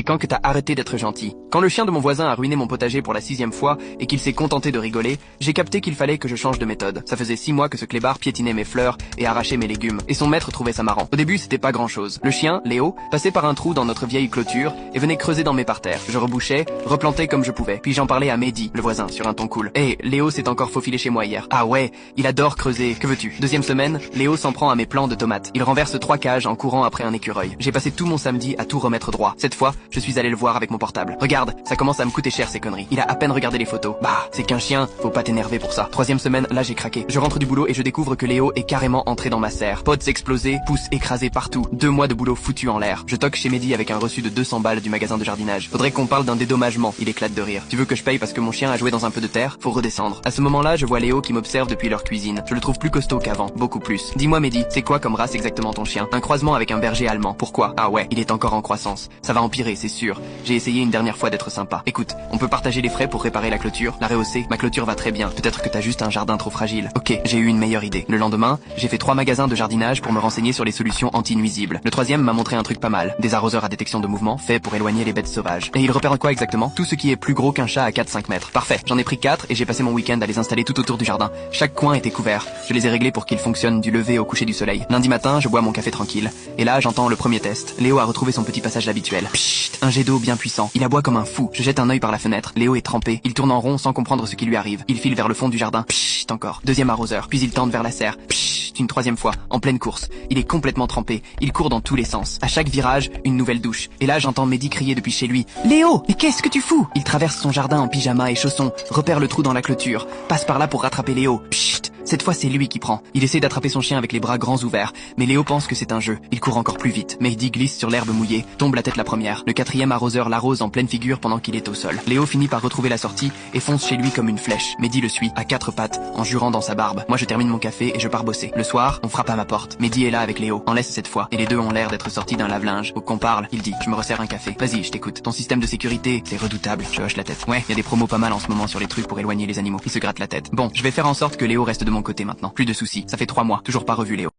Et quand que t'as arrêté d'être gentil? Quand le chien de mon voisin a ruiné mon potager pour la 6e fois et qu'il s'est contenté de rigoler, j'ai capté qu'il fallait que je change de méthode. Ça faisait 6 mois que ce clébard piétinait mes fleurs et arrachait mes légumes, et son maître trouvait ça marrant. Au début, c'était pas grand chose. Le chien, Léo, passait par un trou dans notre vieille clôture et venait creuser dans mes parterres. Je rebouchais, replantais comme je pouvais. Puis j'en parlais à Mehdi, le voisin, sur un ton cool. Hey, Léo s'est encore faufilé chez moi hier. Ah ouais, il adore creuser. Que veux-tu? 2e semaine, Léo s'en prend à mes plants de tomates. Il renverse 3 cages en courant après un écureuil. J'ai passé tout mon samedi à tout remettre droit. Cette fois, je suis allé le voir avec mon portable. Regarde, ça commence à me coûter cher ces conneries. Il a à peine regardé les photos. Bah, c'est qu'un chien, faut pas t'énerver pour ça. 3e semaine, là j'ai craqué. Je rentre du boulot et je découvre que Léo est carrément entré dans ma serre. Pods explosés, pousses écrasés partout. 2 mois de boulot foutu en l'air. Je toque chez Mehdi avec un reçu de 200 balles du magasin de jardinage. Faudrait qu'on parle d'un dédommagement. Il éclate de rire. Tu veux que je paye parce que mon chien a joué dans un peu de terre? Faut redescendre. À ce moment-là, je vois Léo qui m'observe depuis leur cuisine. Je le trouve plus costaud qu'avant, beaucoup plus. Dis-moi Mehdi, c'est quoi comme race exactement ton chien? Un croisement avec un berger allemand. Pourquoi? Ah ouais, il est encore en croissance. Ça va empirer, c'est sûr. J'ai essayé une dernière fois d'être sympa. Écoute, on peut partager les frais pour réparer la clôture, la rehausser. Ma clôture va très bien. Peut-être que t'as juste un jardin trop fragile. Ok, j'ai eu une meilleure idée. Le lendemain, j'ai fait 3 magasins de jardinage pour me renseigner sur les solutions anti-nuisibles. Le 3e m'a montré un truc pas mal. Des arroseurs à détection de mouvement faits pour éloigner les bêtes sauvages. Et il repère quoi exactement? Tout ce qui est plus gros qu'un chat à 4-5 mètres. Parfait. J'en ai pris 4 et j'ai passé mon week-end à les installer tout autour du jardin. Chaque coin était couvert. Je les ai réglés pour qu'ils fonctionnent du lever au coucher du soleil. Lundi matin, je bois mon café tranquille. Et là, j'entends le premier test. Léo a retrouvé son petit passage habituel. Psst, un jet d'eau bien puissant. Il aboie comme un fou. Je jette un œil par la fenêtre. Léo est trempé. Il tourne en rond sans comprendre ce qui lui arrive. Il file vers le fond du jardin. Psst, encore. 2e arroseur. Puis il tente vers la serre. Psst, une 3e fois. En pleine course. Il est complètement trempé. Il court dans tous les sens. À chaque virage, une nouvelle douche. Et là, j'entends Mehdi crier depuis chez lui. Léo, mais qu'est-ce que tu fous? Il traverse son jardin en pyjama et chaussons, repère le trou dans la clôture, passe par là pour rattraper Léo. Psst, cette fois c'est lui qui prend. Il essaie d'attraper son chien avec les bras grands ouverts, mais Léo pense que c'est un jeu. Il court encore plus vite. Mehdi glisse sur l'herbe mouillée, tombe la tête la première. Le 4e arroseur l'arrose en pleine figure pendant qu'il est au sol. Léo finit par retrouver la sortie et fonce chez lui comme une flèche. Mehdi le suit, à 4 pattes, en jurant dans sa barbe. Moi je termine mon café et je pars bosser. Le soir, on frappe à ma porte. Mehdi est là avec Léo. En laisse cette fois, et les deux ont l'air d'être sortis d'un lave-linge. Au qu'on parle, il dit, je me resserre un café. Vas-y, je t'écoute. Ton système de sécurité, c'est redoutable. Je hoche la tête. Ouais, y a des promos pas mal en ce moment sur les trucs pour éloigner les animaux. Il se gratte la tête. Bon, je vais faire en sorte que Léo reste de mon côté maintenant. Plus de soucis. Ça fait 3 mois. Toujours pas revu Léo.